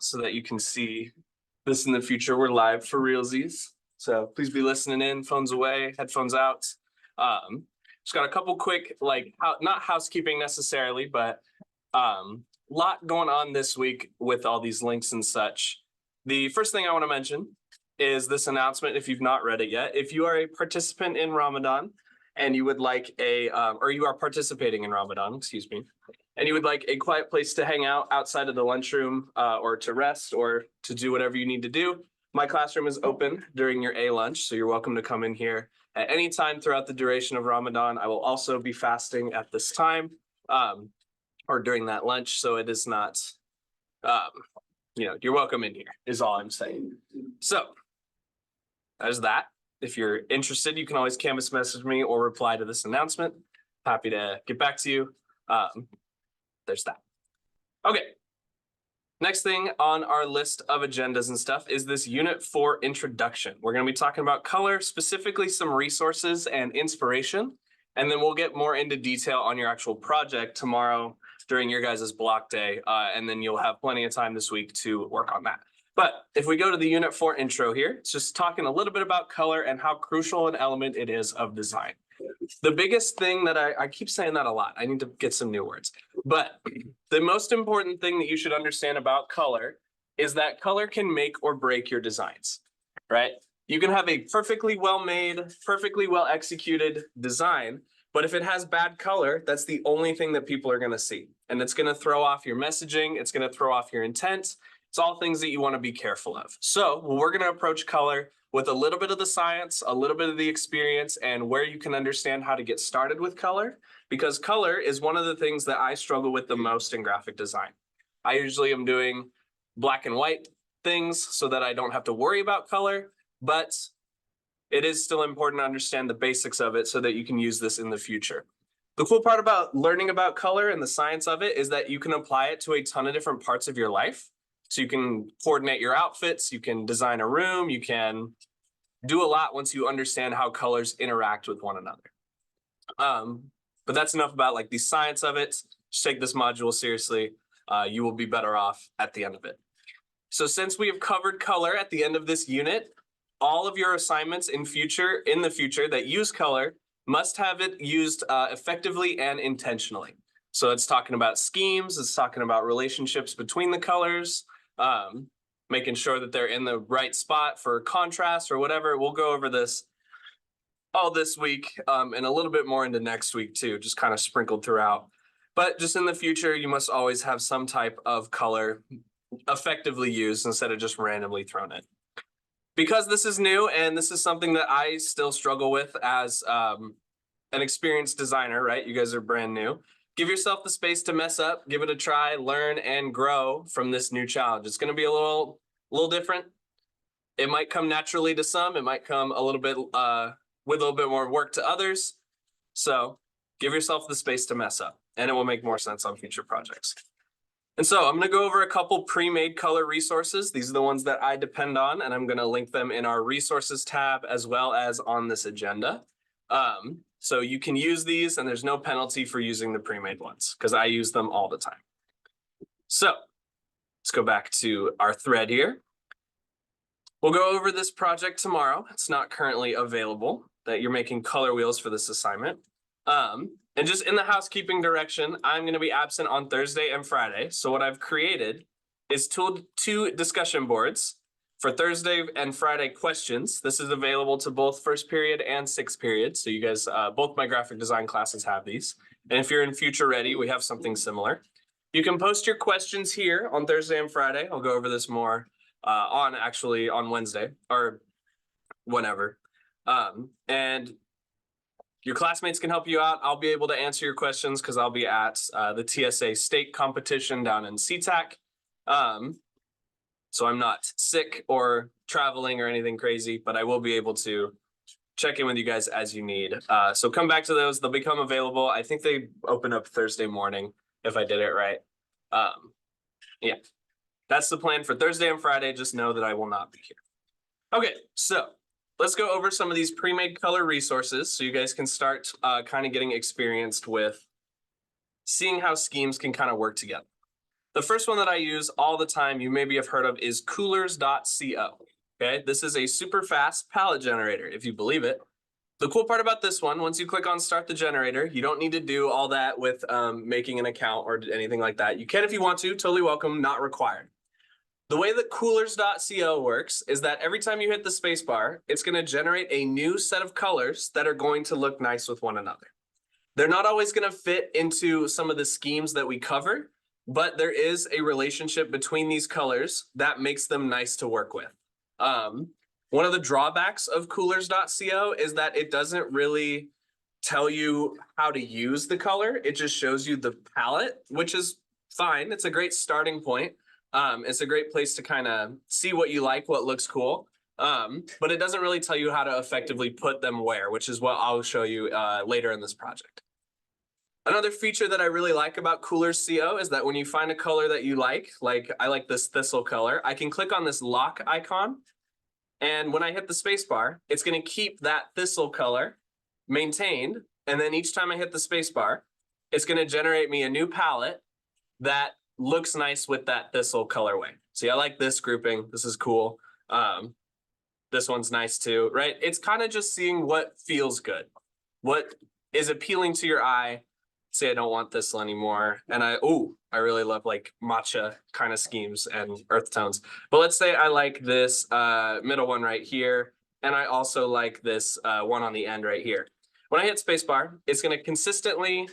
so that you can see this in the future. We're live for realsies. So please be listening in, phones away, headphones out. Just got a couple quick, not housekeeping necessarily, but lot going on this week with all these links and such. The first thing I want to mention is this announcement, if you've not read it yet. If you are a participant in Ramadan and you would like or you are participating in Ramadan, excuse me, and you would like a quiet place to hang out outside of the lunchroom or to rest or to do whatever you need to do, my classroom is open during your A lunch, so you're welcome to come in here at any time throughout the duration of Ramadan. I will also be fasting at this time or during that lunch, so it is not, you're welcome in here is all I'm saying. So there's that. If you're interested, you can always Canvas message me or reply to this announcement. Happy to get back to you. There's that. Okay. Next thing on our list of agendas and stuff is this Unit 4 introduction. We're going to be talking about color, specifically some resources and inspiration, and then we'll get more into detail on your actual project tomorrow during your guys' block day, and then you'll have plenty of time this week to work on that. But if we go to the Unit 4 intro here, it's just talking a little bit about color and how crucial an element it is of design. The biggest thing that I keep saying that a lot, I need to get some new words, but the most important thing that you should understand about color is that color can make or break your designs, right? You can have a perfectly well-made, perfectly well-executed design, but if it has bad color, that's the only thing that people are going to see. And it's going to throw off your messaging. It's going to throw off your intent. It's all things that you want to be careful of. So we're going to approach color with a little bit of the science, a little bit of the experience, and where you can understand how to get started with color, because color is one of the things that I struggle with the most in graphic design. I usually am doing black and white things so that I don't have to worry about color, but it is still important to understand the basics of it so that you can use this in the future. The cool part about learning about color and the science of it is that you can apply it to a ton of different parts of your life. So you can coordinate your outfits, you can design a room, you can do a lot once you understand how colors interact with one another. But that's enough about the science of it. Just take this module seriously. You will be better off at the end of it. So since we have covered color at the end of this unit, all of your assignments in the future that use color must have it used effectively and intentionally. So it's talking about schemes, it's talking about relationships between the colors, making sure that they're in the right spot for contrast or whatever. We'll go over this all this week and a little bit more into next week too, just kind of sprinkled throughout. But just in the future, you must always have some type of color effectively used instead of just randomly thrown in. Because this is new and this is something that I still struggle with as an experienced designer, right? You guys are brand new. Give yourself the space to mess up, give it a try, learn, and grow from this new challenge. It's going to be a little different. It might come naturally to some. It might come a little bit with a little bit more work to others. So give yourself the space to mess up, and it will make more sense on future projects. And so I'm going to go over a couple pre-made color resources. These are the ones that I depend on, and I'm going to link them in our resources tab as well as on this agenda. So you can use these and there's no penalty for using the pre-made ones because I use them all the time. So let's go back to our thread here. We'll go over this project tomorrow. It's not currently available, that you're making color wheels for this assignment. And just in the housekeeping direction, I'm going to be absent on Thursday and Friday. So what I've created is two discussion boards for Thursday and Friday questions. This is available to both first period and sixth period. So you guys, both my graphic design classes have these. And if you're in Future Ready, we have something similar. You can post your questions here on Thursday and Friday. I'll go over this more on Wednesday or whenever. And your classmates can help you out. I'll be able to answer your questions because I'll be at the TSA state competition down in SeaTac. So I'm not sick or traveling or anything crazy, but I will be able to check in with you guys as you need. So come back to those. They'll become available. I think they open up Thursday morning if I did it right. Yeah, that's the plan for Thursday and Friday. Just know that I will not be here. Okay, so let's go over some of these pre-made color resources so you guys can start kind of getting experienced with seeing how schemes can kind of work together. The first one that I use all the time, you maybe have heard of, is Coolors.co. Okay, this is a super fast palette generator, if you believe it. The cool part about this one, once you click on start the generator, you don't need to do all that with making an account or anything like that. You can if you want to, totally welcome, not required. The way that Coolors.co works is that every time you hit the spacebar, it's going to generate a new set of colors that are going to look nice with one another. They're not always going to fit into some of the schemes that we cover, but there is a relationship between these colors that makes them nice to work with. One of the drawbacks of Coolors.co is that it doesn't really tell you how to use the color. It just shows you the palette, which is fine. It's a great starting point. It's a great place to kind of see what you like, what looks cool. But it doesn't really tell you how to effectively put them where, which is what I'll show you later in this project. Another feature that I really like about Coolors.co is that when you find a color that you like I like this thistle color, I can click on this lock icon. And when I hit the spacebar, it's going to keep that thistle color maintained. And then each time I hit the spacebar, it's going to generate me a new palette that looks nice with that thistle colorway. See, I like this grouping. This is cool. This one's nice too, right? It's kind of just seeing what feels good, what is appealing to your eye. Say I don't want this anymore, and I really love like matcha kind of schemes and earth tones. But let's say I like this middle one right here, and I also like this one on the end right here. When I hit spacebar, it's going to consistently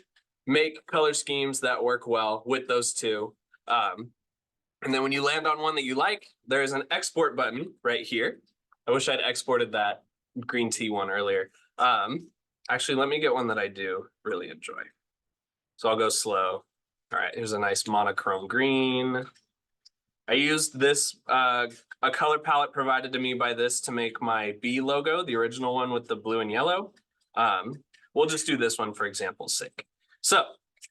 make color schemes that work well with those two. And then when you land on one that you like, there is an export button right here. I wish I'd exported that green tea one earlier. Actually, let me get one that I do really enjoy. So I'll go slow. All right, here's a nice monochrome green. I used this, a color palette provided to me by this to make my B logo, the original one with the blue and yellow. We'll just do this one for example's sake. So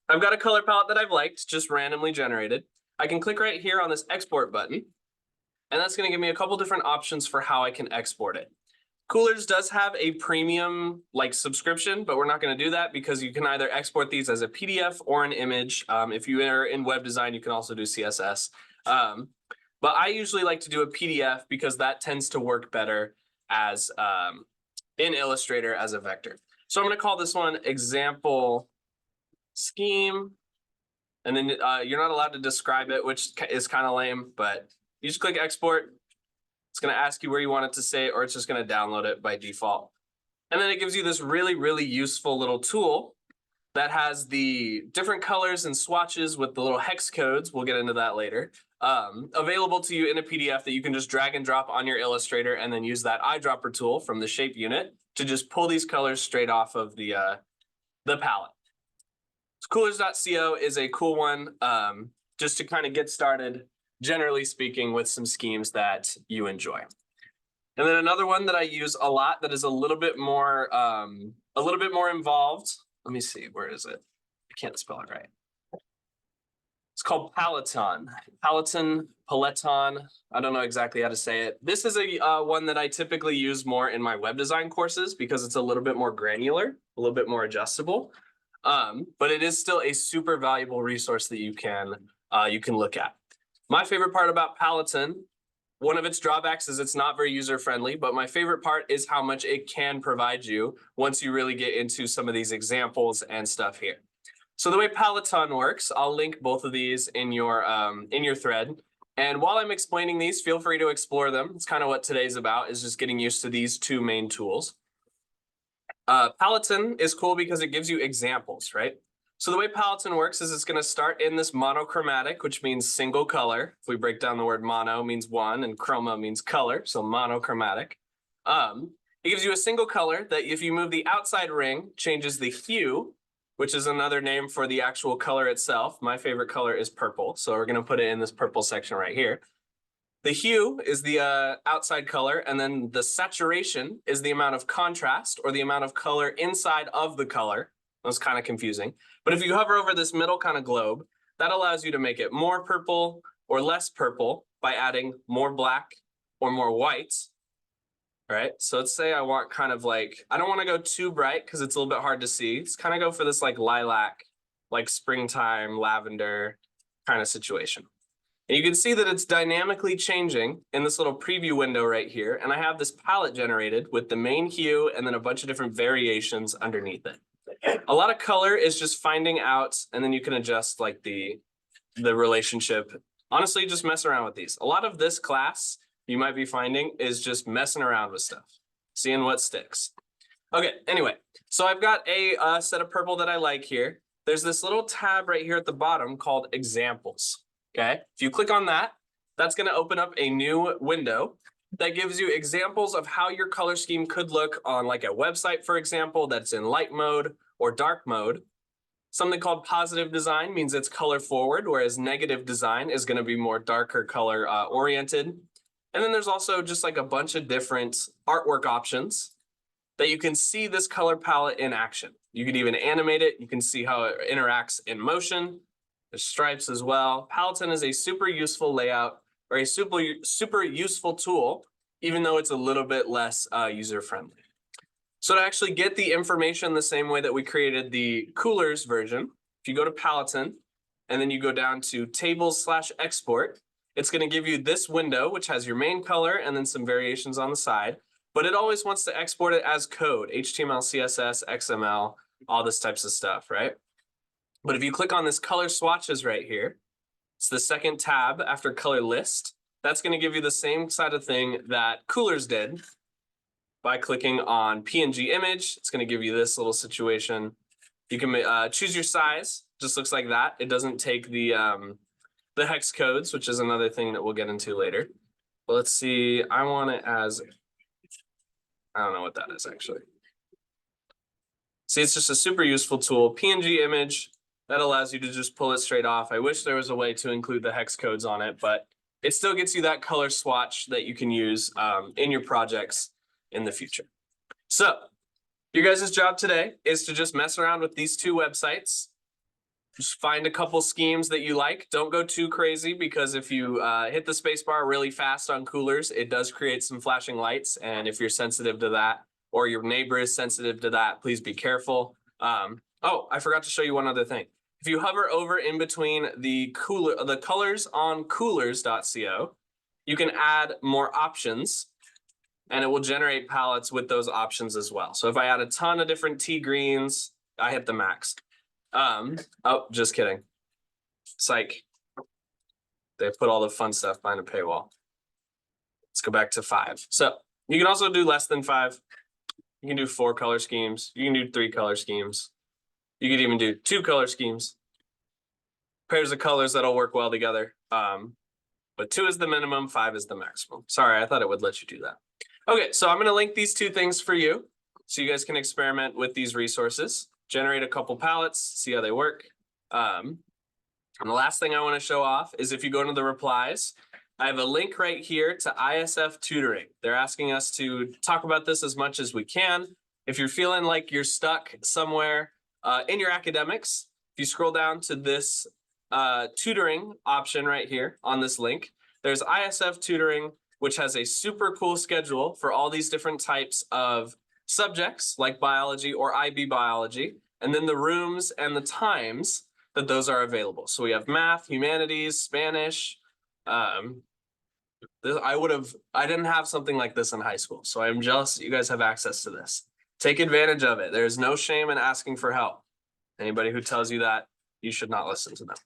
I've got a color palette that I've liked, just randomly generated. I can click right here on this export button, and that's going to give me a couple different options for how I can export it. Coolors does have a premium subscription, but we're not going to do that because you can either export these as a PDF or an image. If you are in web design, you can also do CSS. But I usually like to do a PDF because that tends to work better as in Illustrator as a vector. So I'm going to call this one example scheme. And then you're not allowed to describe it, which is kind of lame, but you just click export. It's going to ask you where you want it to say, or it's just going to download it by default. And then it gives you this really, really useful little tool that has the different colors and swatches with the little hex codes. We'll get into that later. Available to you in a PDF that you can just drag and drop on your Illustrator and then use that eyedropper tool from the shape unit to just pull these colors straight off of the palette. So Coolors.co is a cool one just to kind of get started, generally speaking, with some schemes that you enjoy. And then another one that I use a lot that is a little bit more involved. Let me see, where is it? I can't spell it right. It's called Palleton. Palleton. I don't know exactly how to say it. This is a one that I typically use more in my web design courses because it's a little bit more granular, a little bit more adjustable. But it is still a super valuable resource that you can look at. My favorite part about Palleton, one of its drawbacks is it's not very user-friendly, but my favorite part is how much it can provide you once you really get into some of these examples and stuff here. So the way Palleton works, I'll link both of these in your thread. And while I'm explaining these, feel free to explore them. It's kind of what today's about, is just getting used to these two main tools. Palleton is cool because it gives you examples, right? So the way Palleton works is it's going to start in this monochromatic, which means single color. If we break down the word mono means one and chroma means color, so monochromatic. It gives you a single color that if you move the outside ring, changes the hue, which is another name for the actual color itself. My favorite color is purple, so we're going to put it in this purple section right here. The hue is the outside color, and then the saturation is the amount of contrast or the amount of color inside of the color. That's kind of confusing. But if you hover over this middle kind of globe, that allows you to make it more purple or less purple by adding more black or more white. All right, so let's say I want kind of I don't want to go too bright because it's a little bit hard to see. Let's kind of go for this lilac, springtime lavender. kind of situation. And you can see that it's dynamically changing in this little preview window right here. And I have this palette generated with the main hue and then a bunch of different variations underneath it. A lot of color is just finding out, and then you can adjust like the relationship. Honestly, just mess around with these. A lot of this class you might be finding is just messing around with stuff, seeing what sticks. Okay, anyway, so I've got a set of purple that I like here. There's this little tab right here at the bottom called examples. Okay, if you click on that, that's going to open up a new window that gives you examples of how your color scheme could look on like a website, for example, that's in light mode or dark mode. Something called positive design means it's color forward, whereas negative design is going to be more darker color oriented. And then there's also just like a bunch of different artwork options that you can see this color palette in action. You can even animate it. You can see how it interacts in motion. There's stripes as well. Palleton is a super useful layout or a super useful tool, even though it's a little bit less user-friendly. So to actually get the information the same way that we created the Coolors version, if you go to Palleton and then you go down to tables/export, it's going to give you this window, which has your main color and then some variations on the side. But it always wants to export it as code, HTML, CSS, XML, all this types of stuff, right? But if you click on this color swatches right here, it's the second tab after color list. That's going to give you the same side of thing that Coolors did by clicking on PNG image. It's going to give you this little situation. You can choose your size, just looks like that. It doesn't take the hex codes, which is another thing that we'll get into later. But let's see, I want it as, I don't know what that is actually. See, it's just a super useful tool. PNG image, that allows you to just pull it straight off. I wish there was a way to include the hex codes on it, but it still gets you that color swatch that you can use in your projects in the future. So your guys' job today is to just mess around with these two websites. Just find a couple schemes that you like. Don't go too crazy, because if you hit the space bar really fast on Coolors, it does create some flashing lights. And if you're sensitive to that, or your neighbor is sensitive to that, please be careful. Oh, I forgot to show you one other thing. If you hover over in between the colors on coolors.co, you can add more options and it will generate palettes with those options as well. So if I add a ton of different tea greens, I hit the max. Oh, just kidding. Psych. They put all the fun stuff behind a paywall. Let's go back to 5. So you can also do less than 5. You can do 4 color schemes. You can do 3 color schemes. You could even do 2 color schemes. Pairs of colors that'll work well together. But 2 is the minimum, 5 is the maximum. Sorry, I thought it would let you do that. Okay, so I'm going to link these 2 things for you so you guys can experiment with these resources, generate a couple palettes, see how they work. And the last thing I want to show off is if you go into the replies, I have a link right here to ISF tutoring. They're asking us to talk about this as much as we can. If you're feeling like you're stuck somewhere in your academics, if you scroll down to this tutoring option right here on this link, there's ISF tutoring, which has a super cool schedule for all these different types of subjects like biology or IB biology, and then the rooms and the times that those are available. So we have math, humanities, Spanish. I didn't have something like this in high school, so I'm jealous that you guys have access to this. Take advantage of it. There's no shame in asking for help. Anybody who tells you that, you should not listen to them.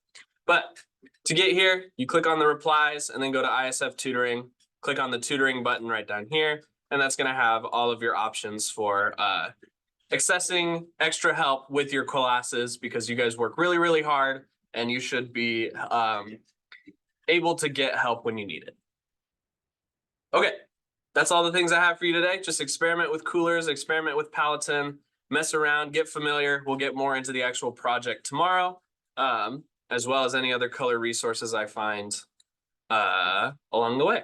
But to get here, you click on the replies and then go to ISF tutoring, click on the tutoring button right down here, and that's going to have all of your options for accessing extra help with your classes, because you guys work really, really hard and you should be able to get help when you need it. Okay, that's all the things I have for you today. Just experiment with Coolors, experiment with Palleton, mess around, get familiar. We'll get more into the actual project tomorrow, as well as any other color resources I find along the way.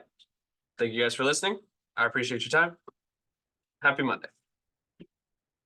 Thank you guys for listening. I appreciate your time. Happy Monday.